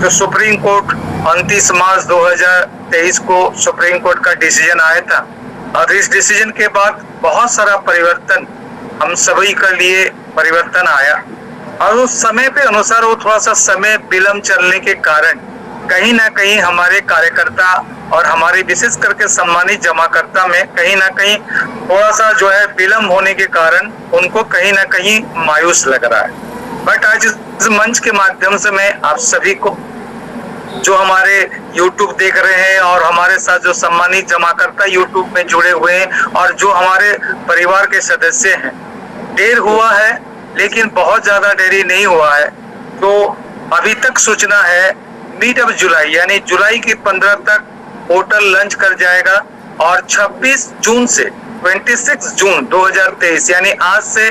जो supreme court 29 मार्च 2023 को supreme court का डिसीजन आया था, और इस डिसीजन के बाद बहुत सारा परिवर्तन हम सभी के लिए परिवर्तन आया, और उस समय पे अनुसार वो थोड़ा सा समय विलम्ब चलने के कारण कहीं ना कहीं हमारे कार्यकर्ता और हमारे विशेष करके सम्मानित जमाकर्ता में कहीं ना कहीं थोड़ा सा जो है विलम्ब होने के कारण उनको कहीं ना कहीं मायूस लग रहा है। बट आज इस मंच के माध्यम से मैं आप सभी को जो हमारे YouTube देख रहे हैं और हमारे साथ जो सम्मानित जमाकर्ता YouTube में जुड़े हुए हैं और जो हमारे परिवार के सदस्य हैं, देर हुआ है लेकिन बहुत ज्यादा देरी नहीं हुआ है। तो अभी तक सूचना है मिड ऑफ जुलाई यानी जुलाई की 15 तक पोर्टल लॉन्च कर जाएगा, और 26 जून से 26 जून 2023 यानी आज से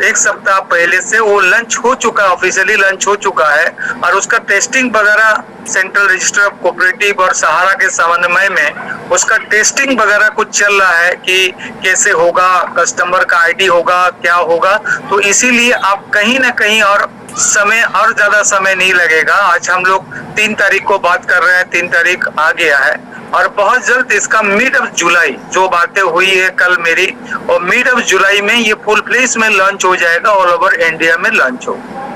एक सप्ताह पहले से वो लॉन्च हो चुका है, ऑफिशियली लॉन्च हो चुका है। और उसका टेस्टिंग वगैरह सेंट्रल रजिस्टर ऑफ कोऑपरेटिव और सहारा के समन्वय में उसका टेस्टिंग वगैरह कुछ चल रहा है कि कैसे होगा, कस्टमर का आईडी होगा, क्या होगा। तो इसीलिए आप कहीं ना कहीं और समय और ज्यादा समय नहीं लगेगा। आज हम लोग 3 तारीख को बात कर रहे हैं, 3 तारीख आ गया है, और बहुत जल्द इसका मिड ऑफ जुलाई जो बातें हुई है कल मेरी, और मिड ऑफ जुलाई में ये फुल फ्लेज में लॉन्च हो जाएगा, ऑल ओवर इंडिया में लॉन्च होगा।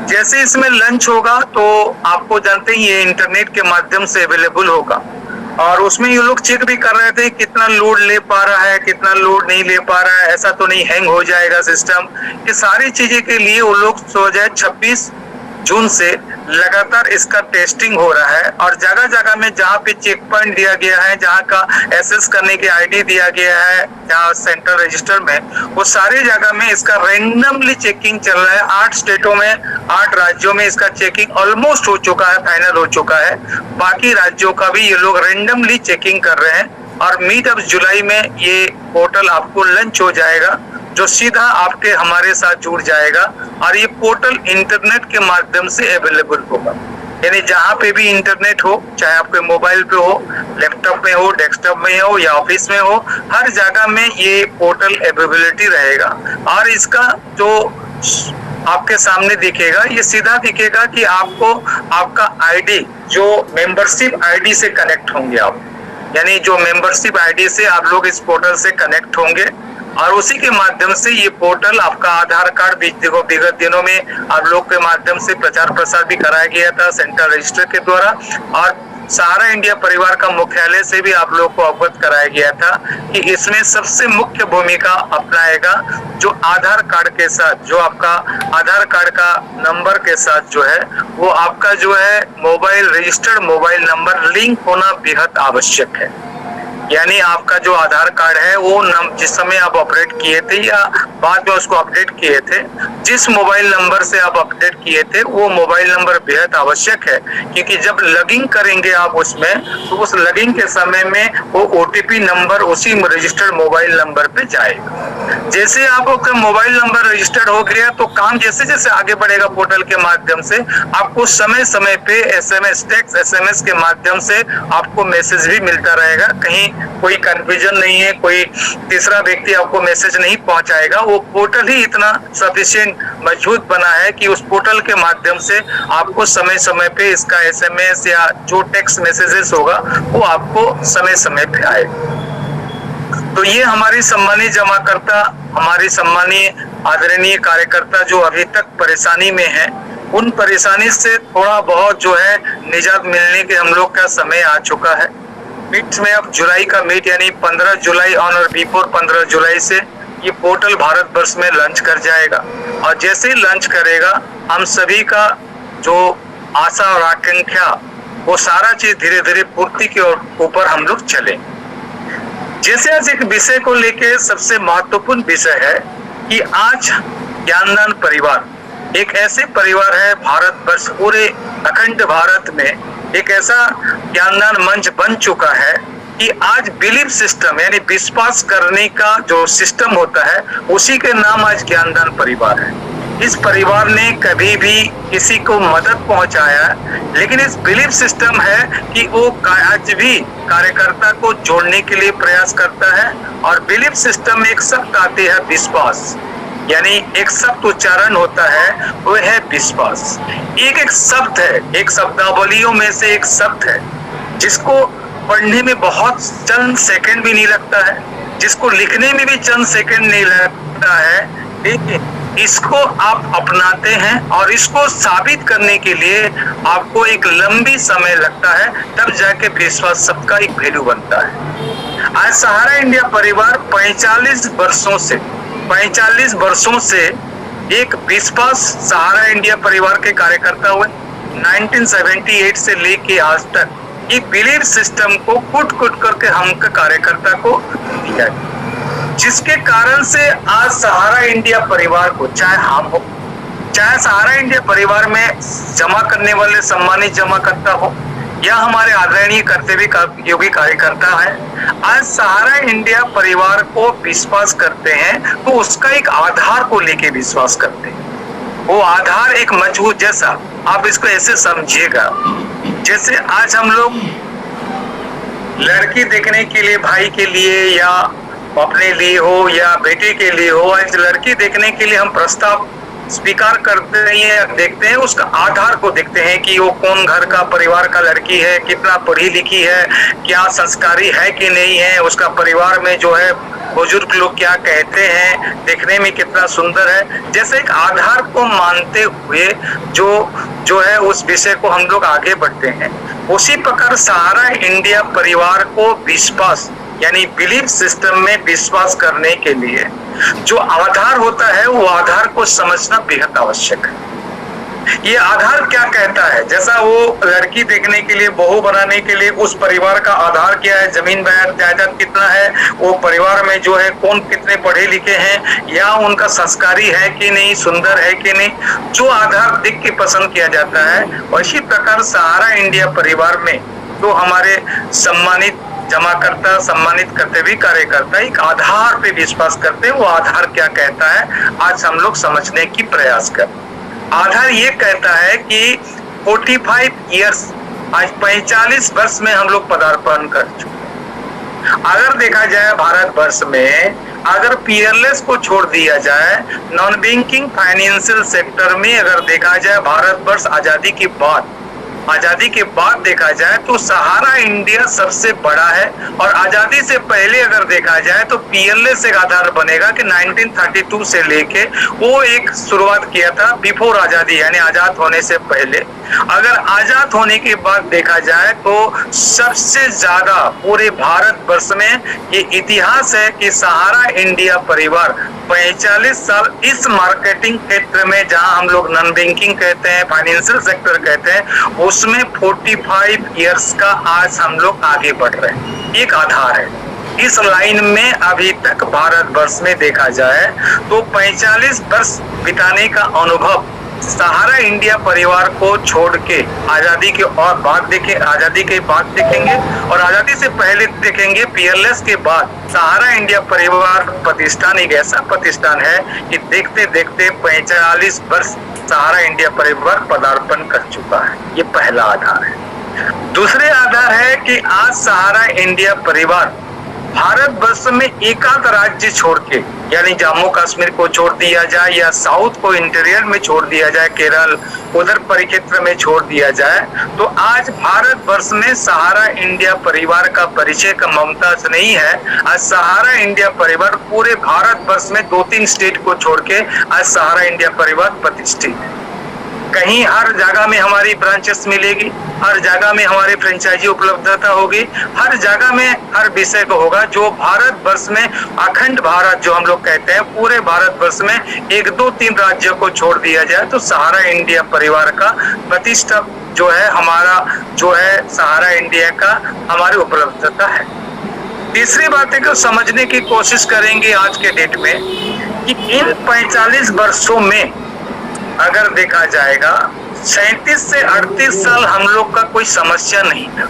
जैसे इसमें लॉन्च होगा तो आपको जानते हैं ये इंटरनेट के माध्यम से अवेलेबल होगा, और उसमें ये लोग चेक भी कर रहे थे कितना लोड ले पा रहा है, कितना लोड नहीं ले पा रहा है, ऐसा तो नहीं हैंग हो जाएगा सिस्टम। ये सारी चीजें के लिए वो लोग 26 जून से लगातार इसका टेस्टिंग हो रहा है, और जगह जगह में जहाँ पे चेक पॉइंट दिया गया है, जहाँ का एसेस करने की आईडी दिया गया है, जहाँ सेंट्रल रजिस्टर में, वो सारी जगह में इसका रैंडमली चेकिंग चल रहा है। 8 स्टेटों में 8 राज्यों में इसका चेकिंग ऑलमोस्ट हो चुका है, फाइनल हो चुका है। बाकी राज्यों का भी ये लोग रैंडमली चेकिंग कर रहे हैं, और मिड ऑफ जुलाई में ये पोर्टल आपको लॉन्च हो जाएगा, जो सीधा आपके हमारे साथ जुड़ जाएगा। और ये पोर्टल इंटरनेट के माध्यम से अवेलेबल होगा, यानी जहाँ पे भी इंटरनेट हो, चाहे आपके मोबाइल पे हो, लैपटॉप में हो, डेस्कटॉप में हो या ऑफिस में हो, हर जगह में ये पोर्टल अवेलेबिलिटी रहेगा। और इसका जो आपके सामने दिखेगा, ये सीधा दिखेगा कि आपको आपका आईडी जो मेंबरशिप आईडी से कनेक्ट होंगे आप, यानी जो मेंबरशिप आईडी से आप लोग इस पोर्टल से कनेक्ट होंगे, और उसी के माध्यम से ये पोर्टल आपका आधार कार्ड विगत दिनों में आप लोग के माध्यम से प्रचार प्रसार भी कराया गया था सेंट्रल रजिस्टर के द्वारा, और सहारा इंडिया परिवार का मुख्यालय से भी आप लोग को अवगत कराया गया था कि इसमें सबसे मुख्य भूमिका अपनाएगा जो आधार कार्ड के साथ, जो आपका आधार कार्ड का नंबर के साथ जो है वो आपका जो है mobile registered mobile number link होना बेहद आवश्यक है। यानी आपका जो आधार कार्ड है वो जिस समय आप अपडेट किए थे या बाद में उसको अपडेट किए थे, जिस मोबाइल नंबर से आप अपडेट किए थे वो मोबाइल नंबर बेहद आवश्यक है, क्योंकि जब लॉगिंग करेंगे आप उसमें तो उस लॉगिंग के समय में वो ओटीपी नंबर उसी रजिस्टर्ड मोबाइल नंबर पे जाएगा। जैसे आपका मोबाइल नंबर रजिस्टर्ड हो गया तो काम जैसे जैसे आगे बढ़ेगा पोर्टल के माध्यम से आपको समय समय पे एसएमएस टेक्स्ट एसएमएस के माध्यम से आपको मैसेज भी मिलता रहेगा। कहीं कोई कंफ्यूजन नहीं है, कोई तीसरा व्यक्ति आपको मैसेज नहीं पहुंचाएगा। वो पोर्टल ही इतना सफिशिएंट मजबूत बना है कि उस पोर्टल के माध्यम से आपको समय समय पे इसका एसएमएस या जो टेक्स्ट मैसेजेस होगा वो आपको समय समय पे आएगा। तो ये हमारी सम्मानीय जमाकर्ता, हमारी सम्मानीय आदरणीय कार्यकर्ता जो अभी तक परेशानी में है, उन परेशानी से थोड़ा बहुत जो है निजात मिलने के हम लोग का समय आ चुका है। मिड में अब जुलाई का मिड यानी 15 जुलाई ऑन और बिफोर 15 जुलाई से ये पोर्टल भारत वर्ष में लॉन्च कर जाएगा, और जैसे ही लॉन्च करेगा हम सभी का जो आशा और आकांक्षा वो सारा चीज धीरे धीरे पूर्ति के ऊपर हम लोग चले। जैसे आज एक विषय को लेके सबसे महत्वपूर्ण विषय है कि आज ज्ञानदान परिवार एक ऐसे परिवार है, भारत वर्ष पूरे अखंड भारत में एक ऐसा ज्ञानदान मंच बन चुका है कि आज बिलीफ सिस्टम यानी विश्वास करने का जो सिस्टम होता है उसी के नाम आज ज्ञानदान परिवार है। इस परिवार ने कभी भी किसी को मदद पहुंचाया, लेकिन इस बिलीफ सिस्टम है कि वो आज भी कार्यकर्ता को जोड़ने के लिए प्रयास करता है। और बिलीफ सिस्टम में एक शब्द आती है विश्वास, यानी एक शब्द उच्चारण होता है, वो है विश्वास। एक एक शब्द है, एक शब्दावलियों में से एक शब्द है जिसको पढ़ने में बहुत चंद सेकंड भी नहीं लगता है, जिसको लिखने में भी चंद सेकंड नहीं लगता है, लेकिन इसको आप अपनाते हैं और इसको साबित करने के लिए आपको एक लंबी समय लगता है, तब जाके विश्वास शब्द का एक वैल्यू बनता है। आज सहारा इंडिया परिवार 45 वर्षों से एक विश्वास सहारा इंडिया परिवार के कार्यकर्ता हुए। 1978 से लेके आज तक ये बिलीव सिस्टम को कुट करके हम कार्यकर्ता को दिया, जिसके कारण से आज सहारा इंडिया परिवार को, चाहे हम हो, चाहे सहारा इंडिया परिवार में जमा करने वाले सम्मानित जमाकर्ता हो या हमारे आदरणीय कर्तव्य योगी कार्यकर्ता है, आज सहारा इंडिया परिवार को विश्वास करते हैं तो उसका एक आधार को लेके विश्वास करते हैं। वो आधार एक मजबूत, जैसा आप इसको ऐसे समझिएगा, जैसे आज हम लोग लड़की देखने के लिए, भाई के लिए या अपने लिए हो या बेटे के लिए हो, आज लड़की देखने के लिए हम प्रस्ताव स्वीकार करते हैं, देखते हैं, उसका आधार को देखते हैं कि वो कौन घर का परिवार का लड़की है, कितना पढ़ी लिखी है, क्या संस्कारी है कि नहीं है, उसका परिवार में जो है बुजुर्ग लोग क्या कहते हैं, देखने में कितना सुंदर है, जैसे एक आधार को मानते हुए जो है उस विषय को हम लोग आगे बढ़ते हैं। उसी प्रकार सहारा इंडिया परिवार को विश्वास यानी बिलीफ सिस्टम में विश्वास करने के लिए जो आधार होता है, वो आधार को समझना बेहद आवश्यक है। ये आधार क्या कहता है, जैसा वो लड़की देखने के लिए, बहू बनाने के लिए उस परिवार का आधार क्या है, जमीन जायदाद कितना है, वो परिवार में जो है कौन कितने पढ़े लिखे हैं, या उनका संस्कारी है कि नहीं, सुंदर है कि नहीं, जो आधार देख के पसंद किया जाता है, उसी प्रकार सहारा इंडिया परिवार में तो हमारे सम्मानित जमाकर्ता, सम्मानित कर्तव्य कार्यकर्ता एक आधार पे विश्वास करते हैं। वो आधार क्या कहता है, आज हम लोग समझने की प्रयास करें। आधार ये कहता है कि 45 ईयर्स, आज 45 वर्ष में हम लोग पदार्पण कर चुके। अगर देखा जाए भारत वर्ष में, अगर पीयरलेस को छोड़ दिया जाए, नॉन बैंकिंग फाइनेंशियल सेक्टर में अगर देखा जाए भारत वर्ष आजादी के बाद देखा जाए तो सहारा इंडिया सबसे बड़ा है। और आजादी से पहले अगर देखा जाए तो पीएलएस एक आधार बनेगा कि 1932 से लेके वो एक शुरुआत किया था बिफोर आजादी, यानी आजाद होने से पहले। अगर आजाद होने के बाद देखा जाए तो सबसे ज्यादा पूरे भारत वर्ष में ये इतिहास है कि सहारा इंडिया परिवार 45 साल इस मार्केटिंग क्षेत्र में, जहां हम लोग नॉन बैंकिंग कहते हैं, फाइनेंशियल सेक्टर कहते हैं, उसमें 45 इयर्स का आज हम लोग आगे बढ़ रहे हैं। एक आधार है इस लाइन में। अभी तक भारत वर्ष में देखा जाए तो 45 वर्ष बिताने का अनुभव सहारा इंडिया परिवार को छोड़ के आजादी के और बाद देखें, आजादी के बाद देखेंगे और आजादी से पहले देखेंगे, पीएलएस के बाद सहारा इंडिया परिवार प्रतिष्ठान एक ऐसा प्रतिष्ठान है कि देखते देखते 45 वर्ष सहारा इंडिया परिवार पदार्पण कर चुका है। ये पहला आधार है। दूसरे आधार है कि आज सहारा इंडिया परिवार भारत वर्ष में एकाध राज्य छोड़ के, यानी जम्मू कश्मीर को छोड़ दिया जाए या साउथ को इंटीरियर में छोड़ दिया जाए, केरल उधर परिक्षेत्र में छोड़ दिया जाए, तो आज भारत वर्ष में सहारा इंडिया परिवार का परिचय का ममताज नहीं है। आज सहारा इंडिया परिवार पूरे भारत वर्ष में 2-3 स्टेट को छोड़ के आज सहारा इंडिया परिवार प्रतिष्ठित है। कहीं हर जगह में हमारी ब्रांचेस मिलेगी, हर जगह में हमारी फ्रेंचाइजी उपलब्धता होगी, हर जगह में हर विषय को होगा। जो भारत वर्ष में अखंड भारत जो हम लोग कहते हैं, पूरे भारत वर्ष में 1-2-3 राज्यों को छोड़ दिया जाए तो सहारा इंडिया परिवार का प्रतिष्ठा जो है, हमारा जो है सहारा इंडिया का हमारी उपलब्धता है। तीसरी बातें को समझने की कोशिश करेंगे आज के डेट में कि इन 45 वर्षों में अगर देखा जाएगा 37 से 38 साल हम लोग का कोई समस्या नहीं था।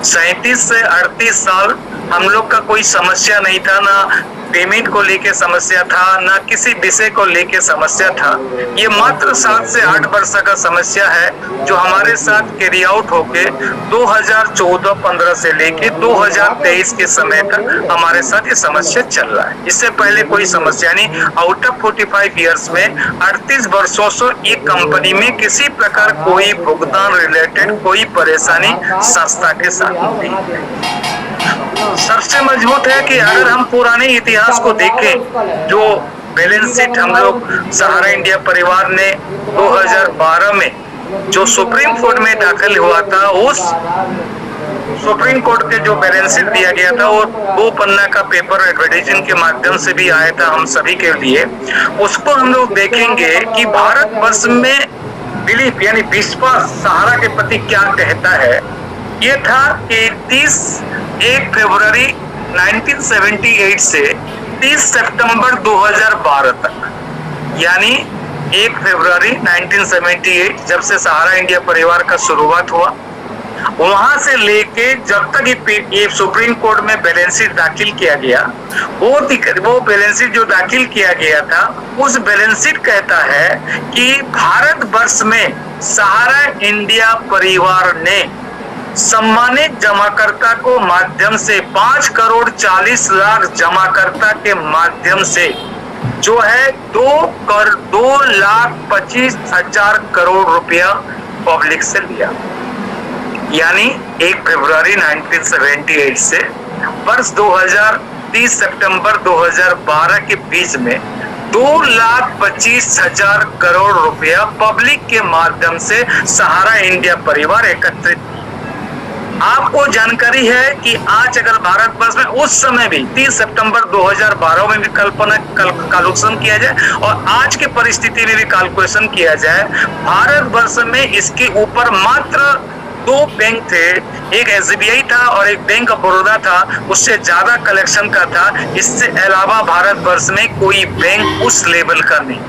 37 से 38 साल हम लोग का कोई समस्या नहीं था, ना पेमेंट को लेके समस्या था, ना किसी विषय को लेके समस्या था। ये मात्र 7 से 8 वर्ष का समस्या है जो हमारे साथ कैरी आउट होके 2014-15 से लेके 2023 के समय तक हमारे साथ ये समस्या चल रहा है। इससे पहले कोई समस्या नहीं। आउट ऑफ 45 इयर्स में 38 वर्षों से एक कंपनी में किसी प्रकार कोई भुगतान रिलेटेड कोई परेशानी संस्था के साथ नहीं। सबसे मजबूत है कि अगर हम पुराने इतिहास को देखें, जो बैलेंस शीट हम लोग सहारा इंडिया परिवार ने 2012 में जो सुप्रीम कोर्ट में दाखिल हुआ था, उस सुप्रीम कोर्ट के जो बैलेंस शीट दिया गया था वो 2 पन्ना का पेपर एडवर्टाइजमेंट के माध्यम से भी आया था हम सभी के लिए। उसको हम लोग देखेंगे कि भारतवर्ष में बिलीफ यानी विश्वास सहारा के प्रति क्या कहता है। ये था कि 1 फरवरी 1978 से 30 सितंबर 2012 तक, यानी 1 फरवरी 1978 जब से सहारा इंडिया परिवार का शुरुआत हुआ, वहां से लेके जब तक ये सुप्रीम कोर्ट में बैलेंस शीट दाखिल किया गया, वो बैलेंस शीट जो दाखिल किया गया था, उस बैलेंस शीट कहता है कि भारतवर्ष में सहारा इंडिया परिवार ने सम्मानित जमाकर्ता को माध्यम से 5 करोड़ 40 लाख जमाकर्ता के माध्यम से जो है 2,25,000 करोड़ रुपया पब्लिक से लिया। यानी 1 फरवरी 1978 से वर्ष 2030 सितंबर 2012 के बीच में 2,25,000 करोड़ रुपया पब्लिक के माध्यम से सहारा इंडिया परिवार एकत्रित। आपको जानकारी है कि आज अगर भारतवर्ष में उस समय भी 30 सितंबर 2012 में भी कैलकुलेशन किया जाए और आज के परिस्थिति में भी कैलकुलेशन किया जाए, भारतवर्ष में इसके ऊपर मात्र 2 बैंक थे, एक SBI था और एक बैंक ऑफ बड़ौदा था, उससे ज्यादा कलेक्शन का था। इससे अलावा भारतवर्ष में कोई बैंक उस लेवल का नहीं।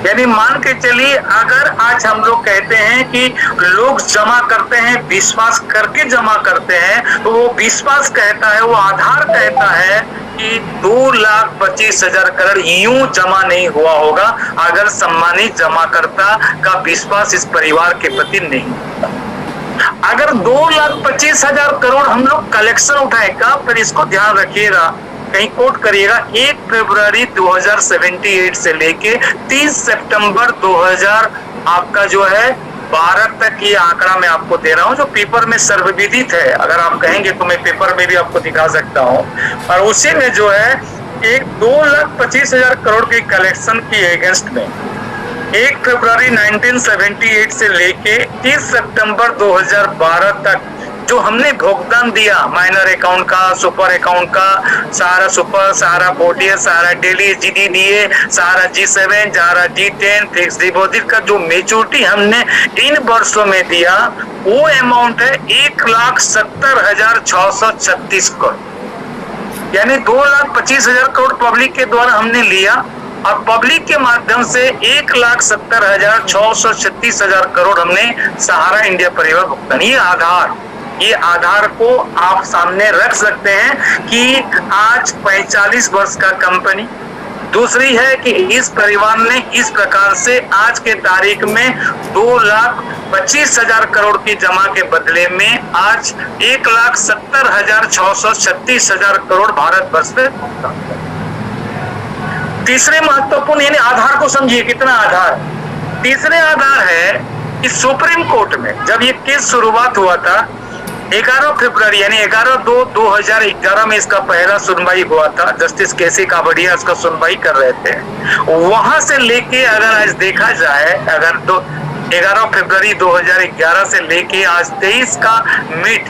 यानी मान के चलिए, अगर आज हम लोग कहते हैं कि लोग जमा करते हैं, विश्वास करके जमा करते हैं, तो वो विश्वास कहता है, वो आधार कहता है कि 2,25,000 करोड़ यूं जमा नहीं हुआ होगा अगर सम्मानित जमाकर्ता का विश्वास इस परिवार के प्रति नहीं। अगर 2,25,000 करोड़ हम लोग कलेक्शन उठाएगा, फिर इसको ध्यान रखिएगा, कहीं कोट करिएगा, 1 फरवरी 2078 से लेके 30 सितंबर 2000 आपका जो है 12 तक ये आंकड़ा मैं आपको दे रहा हूं, जो पेपर में सर्वविदित है। अगर आप कहेंगे तो मैं पेपर में भी आपको दिखा सकता हूं। और उसी में जो है एक 2,25,000 करोड़ की कलेक्शन की अगेंस्ट में 1 फरवरी 1978 से लेके 30 सितंबर 2012 तक जो हमने भुगतान दिया, माइनर अकाउंट का, सुपर अकाउंट का, सहारा सुपर, सहारा पोर्टियर, सहारा डेली, GDDA, सहारा G7, सहारा G10 फिक्स डिपॉजिट का जो मेच्योरिटी हमने इन वर्षों में दिया, वो अमाउंट है 1,70,636 करोड़। यानी 2,25,000 करोड़ पब्लिक के द्वारा हमने लिया और पब्लिक के माध्यम से 1,70,636 करोड़ हमने सहारा इंडिया परिवार भुगतान। ये आधार को आप सामने रख सकते हैं कि आज 45 वर्ष का कंपनी। दूसरी है कि इस परिवार ने इस प्रकार से आज के तारीख में 2,25,000 करोड़ की जमा के बदले में आज 1,70,636 करोड़ भारतवर्ष में भुगतान। तीसरे महत्वपूर्ण यानी आधार को समझिए, कितना आधार। तीसरे आधार है कि सुप्रीम कोर्ट में जब ये केस शुरुआत हुआ था 11 फरवरी यानी 11/2/2011 में इसका पहला सुनवाई हुआ था। जस्टिस केसी काबड़िया इसका सुनवाई कर रहे थे। वहां से लेके अगर आज देखा जाए, अगर 11 फरवरी 2011 से लेके आज 23 का मिड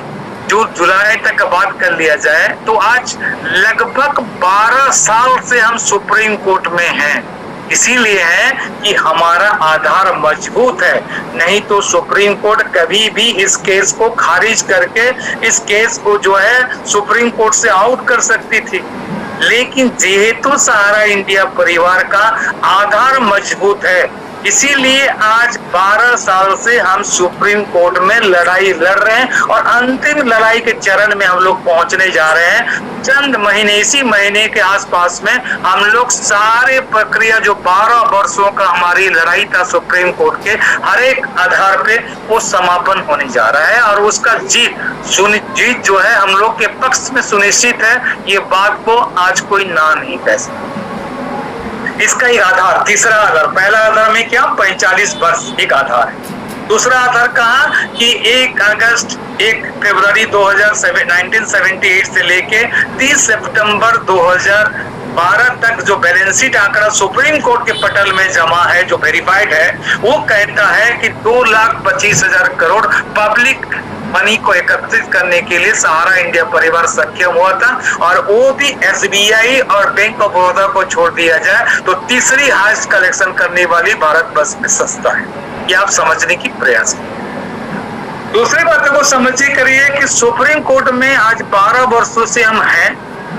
जुलाई तक का बात कर लिया जाए, तो आज लगभग 12 साल से हम सुप्रीम कोर्ट में हैं। इसीलिए है कि हमारा आधार मजबूत है, नहीं तो सुप्रीम कोर्ट कभी भी इस केस को खारिज करके इस केस को जो है सुप्रीम कोर्ट से आउट कर सकती थी। लेकिन जेहेतु सहारा इंडिया परिवार का आधार मजबूत है, इसीलिए आज 12 साल से हम सुप्रीम कोर्ट में लड़ाई लड़ रहे हैं और अंतिम लड़ाई के चरण में हम लोग पहुंचने जा रहे हैं। चंद महीने, इसी महीने के आसपास में हम लोग सारे प्रक्रिया जो 12 वर्षों का हमारी लड़ाई था सुप्रीम कोर्ट के हर एक आधार पे वो समापन होने जा रहा है और उसका जीत जो है हम लोग के पक्ष में सुनिश्चित है। ये बात को आज कोई ना नहीं कह सकता। इसका एक आधार, तीसरा आधार, पहला आधार में क्या 45 वर्ष एक आधार है। दूसरा आधार कहा कि 1 फरवरी 1978 से लेके 30 सितंबर 2012 तक जो बैलेंस शीट आंकड़ा सुप्रीम कोर्ट के पटल में जमा है, जो वेरीफाइड है, वो कहता है कि 2,25,000 करोड़ पब्लिक मनी को एकत्रित करने के लिए सहारा इंडिया परिवार सक्षम हुआ था और वो भी एसबीआई और बैंक ऑफ बड़ौदा को छोड़ दिया जाए तो तीसरी हाईएस्ट कलेक्शन करने वाली भारत वर्ष में संस्था है। ये आप समझने की प्रयास करिए। दूसरी बात को समझिए करिए कि सुप्रीम कोर्ट में आज 12 वर्षों से हम हैं,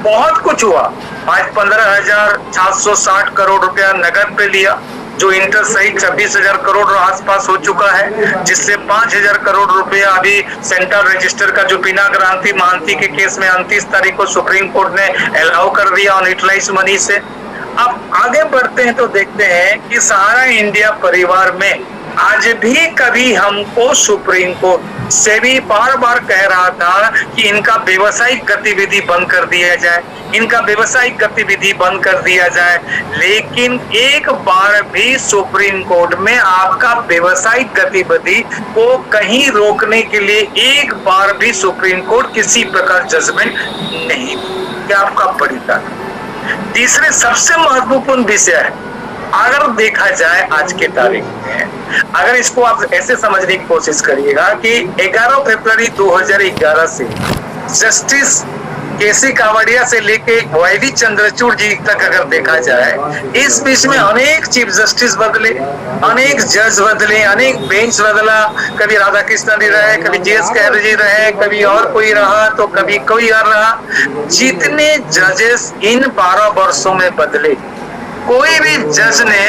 बहुत कुछ हुआ। आज 15,760 करोड़ रुपया नगद पे लिया, जो इंटरेस्ट सहित 26,000 करोड़ आसपास हो चुका है, जिससे 5,000 करोड़ रुपया अभी सेंट्रल रजिस्टर का जो बिना ग्रांति महांति के केस में 29 तारीख को सुप्रीम कोर्ट ने अलाउ कर दिया ऑन यूटिलाइज मनी से। अब आगे बढ़ते हैं तो देखते हैं कि सहारा इंडिया परिवार में आज भी कभी हमको सुप्रीम कोर्ट से भी बार बार कह रहा था कि इनका व्यवसायिक गतिविधि बंद कर दिया जाए, इनका व्यवसायिक गतिविधि बंद कर दिया जाए, लेकिन एक बार भी सुप्रीम कोर्ट में आपका व्यवसायिक गतिविधि को कहीं रोकने के लिए एक बार भी सुप्रीम कोर्ट किसी प्रकार जजमेंट नहीं दिया। आपका परिता तीसरे सबसे महत्वपूर्ण विषय है, अगर देखा जाए आज के तारीख में, अगर इसको आप ऐसे समझने की कोशिश करिएगा कि 11 फरवरी 2011 से जस्टिस केसी कावड़िया से लेके वाईवी चंद्रचूड़ जी तक अगर देखा जाए, इस बीच में अनेक चीफ जस्टिस बदले, अनेक जज बदले, अनेक बेंच बदला। कभी राधा कृष्णन जी रहे, कभी जीएस कैर जी रहे, कभी और कोई रहा तो कभी कोई और रहा। जितने जजेस इन 12 वर्षों में बदले, कोई भी जज ने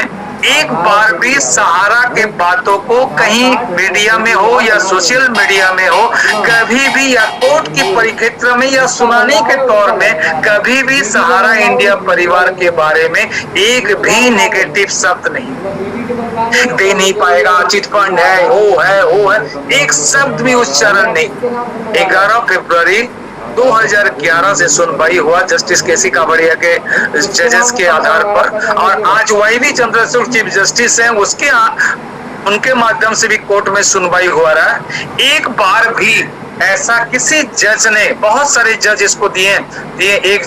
एक बार भी सहारा के बातों को कहीं मीडिया में हो या सोशल मीडिया में हो, कभी भी या कोर्ट की परिक्षेत्र में या सुनाने के तौर में कभी भी सहारा इंडिया परिवार के बारे में एक भी नेगेटिव शब्द नहीं दे नहीं पाएगा। चिटफंड है, वो है, एक शब्द भी उच्चारण नहीं। 11 फरवरी 2011 से सुनवाई हुआ जस्टिस केसी कावड़िया के जजेस के आधार पर, और आज वाईवी चंद्रचूड़ चीफ जस्टिस हैं, उनके माध्यम से भी कोर्ट में सुनवाई हुआ रहा है। एक बार भी ऐसा किसी जज ने, बहुत सारे जज इसको दिए, एक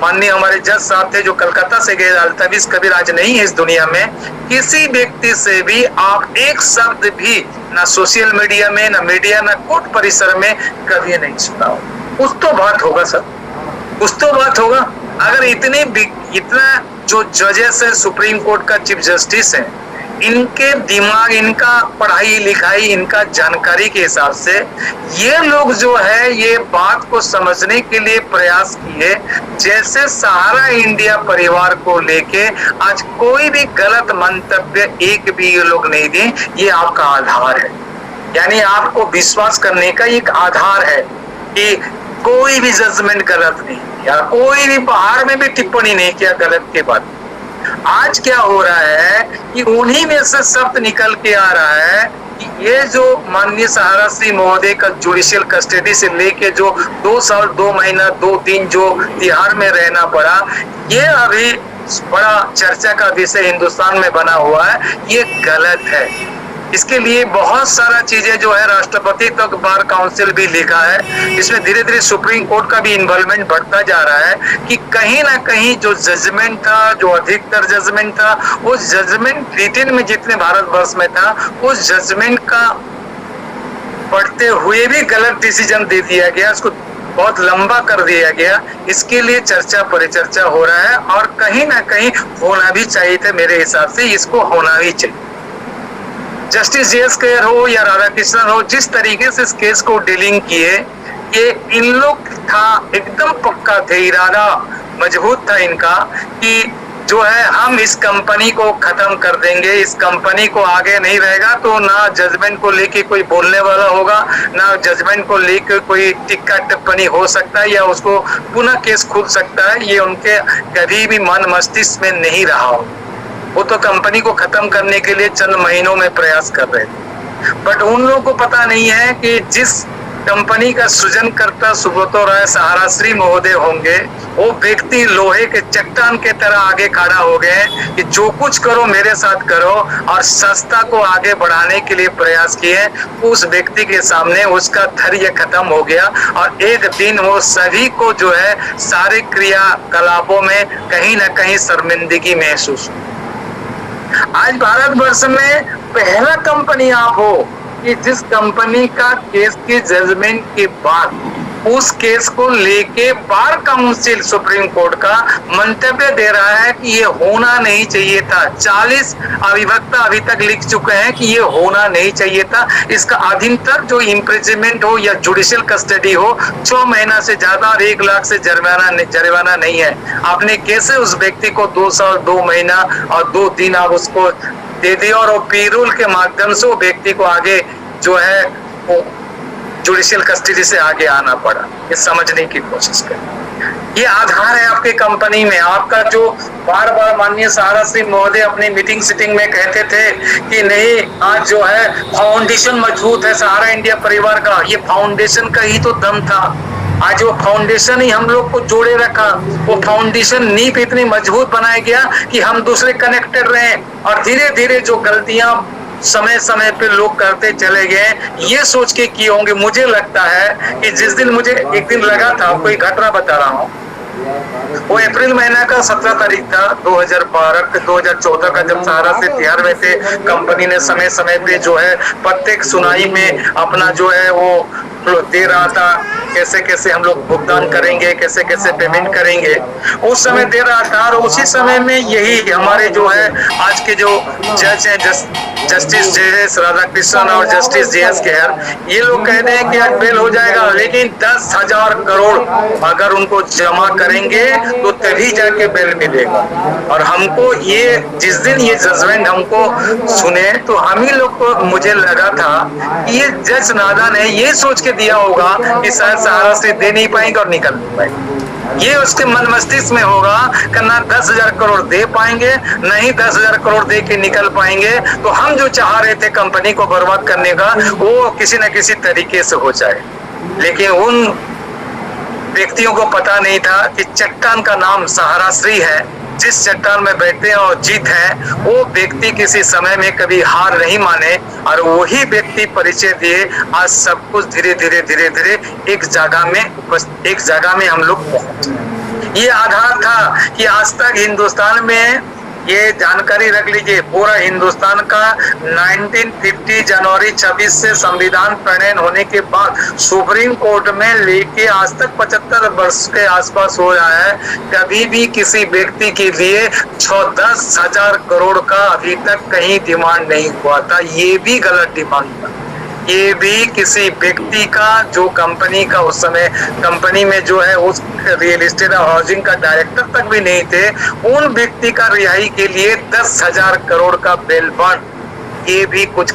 माननीय हमारे जज साहब थे जो कलकत्ता से गए, अल्ताबिस कबीर आज नहीं है इस दुनिया में। किसी व्यक्ति से भी आप एक शब्द भी ना सोशल मीडिया में, ना मीडिया, ना कोर्ट परिसर में कभी नहीं सुना हो। कुछ तो बात होगा सर, कुछ तो बात होगा। अगर इतना जो जजेस है सुप्रीम कोर्ट का चीफ जस्टिस है, इनके दिमाग, इनका पढ़ाई लिखाई, इनका जानकारी के हिसाब से ये लोग जो है ये बात को समझने के लिए प्रयास किए, जैसे सहारा इंडिया परिवार को लेके आज कोई भी गलत मंतव्य एक भी ये लोग नहीं दिए। ये आपका आधार है, यानी आपको विश्वास करने का एक आधार है कि कोई भी जजमेंट गलत नहीं या कोई भी बाहर में भी टिप्पणी नहीं किया गलत के बाद। आज क्या हो रहा है कि उन्हीं में से शब्द निकल के आ रहा है कि ये जो माननीय सहारा श्री महोदय का जुडिशियल कस्टडी से लेके जो 2 साल 2 महीना 2 दिन जो तिहाड़ में रहना पड़ा, ये अभी बड़ा चर्चा का विषय हिंदुस्तान में बना हुआ है, ये गलत है। इसके लिए बहुत सारा चीजें जो है राष्ट्रपति तक बार काउंसिल भी लिखा है। इसमें धीरे धीरे सुप्रीम कोर्ट का भी इन्वॉल्वमेंट बढ़ता जा रहा है कि कहीं ना कहीं जो जजमेंट था, जो अधिकतर जजमेंट था, वो जजमेंट ब्रिटेन में जितने भारतवर्ष में था, उस जजमेंट का पढ़ते हुए भी गलत डिसीजन दे दिया गया, उसको बहुत लंबा कर दिया गया। इसके लिए चर्चा परिचर्चा हो रहा है और कहीं ना कहीं होना भी चाहिए था। मेरे हिसाब से इसको होना भी चाहिए। जस्टिस जीएस कैर हो या राधा कृष्णन हो, जिस तरीके से इस केस को डीलिंग किए, ये इन लोग था एकदम पक्का थे, इरादा मजबूत था इनका कि जो है हम इस कंपनी को खत्म कर देंगे, इस कंपनी को आगे नहीं रहेगा, तो ना जजमेंट को लेके कोई बोलने वाला होगा, ना जजमेंट को लेकर कोई टिक्का टिप्पणी हो सकता है या उसको पुनः केस खुल सकता है। ये उनके कभी भी मन मस्तिष्क में नहीं रहा हो। वो तो कंपनी को खत्म करने के लिए चंद महीनों में प्रयास कर रहे थे, बट उन लोगों को पता नहीं है कि जिस कंपनी का सृजनकर्ता सुब्रतो राय सहाराश्री महोदय होंगे, वो व्यक्ति लोहे के चट्टान के तरह आगे खड़ा हो गए कि जो कुछ करो मेरे साथ करो, और संस्था को आगे बढ़ाने के लिए प्रयास किए। उस व्यक्ति के सामने उसका धैर्य खत्म हो गया और एक दिन वो सभी को जो है सारे क्रियाकलापों में कहीं ना कहीं शर्मिंदगी महसूस। आज भारतवर्ष में पहला कंपनी आप हो कि जिस कंपनी का केस की जजमेंट के बाद उस केस को लेके बार काउंसिल सुप्रीम कोर्ट का मंतव्य दे रहा है कि ये होना नहीं चाहिए था। 40 अभिवक्ता अभी तक लिख चुके हैं कि ये होना नहीं चाहिए था। इसका अधिकतर जो इम्प्रिजनमेंट हो या जुडिशियल कस्टडी हो, 6 महीना से ज्यादा और 1 लाख से जरिमाना नहीं है। आपने कैसे उस व्यक्ति को 2 साल 2 महीना और 2 दिन आप उसको दे दिया और वो पीरूल के माध्यम से वो व्यक्ति को आगे जो है वो जुडिशियल कस्टडी से आगे आना पड़ा। ये समझने की कोशिश करें। ये आधार है आपकी कंपनी में। आपका जो बार बार माननीय सहाराश्री महोदय अपनी मीटिंग सिटिंग में कहते थे कि नहीं, आज जो है फाउंडेशन मजबूत है सहारा इंडिया परिवार का। ये फाउंडेशन का ही तो दम था। आज वो फाउंडेशन ही हम लोग को जोड़े रखा। वो फाउंडेशन नींव इतनी मजबूत बनाया गया कि हम दूसरे कनेक्टेड रहे, और धीरे धीरे जो गलतियां समय समय पे लोग करते चले गए, ये सोच के किए होंगे। मुझे लगता है कि जिस दिन मुझे एक दिन लगा था, कोई घटना बता रहा हूँ, वो अप्रैल महीना का 17 तारीख था 2014 का, जब सहारा से तिहाड़ में थे। कंपनी ने समय समय पे जो है प्रत्येक सुनाई में अपना जो है वो दे रहा था, कैसे कैसे हम लोग भुगतान करेंगे, कैसे कैसे पेमेंट करेंगे, उस समय दे रहा था। और उसी समय में यही हमारे जो है आज के जो जज हैं, जस्टिस जे.एस. राधाकृष्णन और जस्टिस जे.एस. खेर, ये लोग कहते हैं कि आज बेल हो जाएगा, लेकिन 10,000 करोड़ अगर उनको जमा करेंगे तो तभी जाके बेल मिलेगा। और हमको ये जिस दिन ये जजमेंट हमको सुने तो हम ही लोग को मुझे लगा था कि ये जज नादान है, ये सोच के दिया होगा कि शायद सहारा से दे नहीं पाएंगे और निकल नहीं पाएंगे। ये उसके मन मस्तिष्क में होगा कि ना 10,000 करोड़ दे पाएंगे, नहीं 10,000 करोड़ दे के निकल पाएंगे, तो हम जो चाह रहे थे कंपनी को बर्बाद करने का, वो किसी न किसी तरीके से हो जाए। लेकिन उन व्यक्तियों को पता नहीं था कि चट्टान का नाम सहाराश्री है। जिस चट्टान में बैठते हैं और जीत है, वो व्यक्ति किसी समय में कभी हार नहीं माने, और वही व्यक्ति परिचय दिए। आज सब कुछ धीरे धीरे धीरे धीरे एक जगह में हम लोग पहुंचे। ये आधार था कि आज तक हिंदुस्तान में, ये जानकारी रख लीजिए, पूरा हिंदुस्तान का 1950 जनवरी 26 से संविधान प्रणयन होने के बाद सुप्रीम कोर्ट में लेके आज तक 75 वर्ष के आसपास हो रहा है, कभी भी किसी व्यक्ति के लिए 10,000 करोड़ का अभी तक कहीं डिमांड नहीं हुआ था। ये भी गलत डिमांड था। ये भी किसी व्यक्ति का, जो कंपनी का उस समय कंपनी में जो है उस रियल एस्टेट और हाउसिंग का डायरेक्टर तक भी नहीं थे, उन व्यक्ति का रिहाई के लिए 10,000 करोड़ का बेल बॉन्ड, ये भी कुछ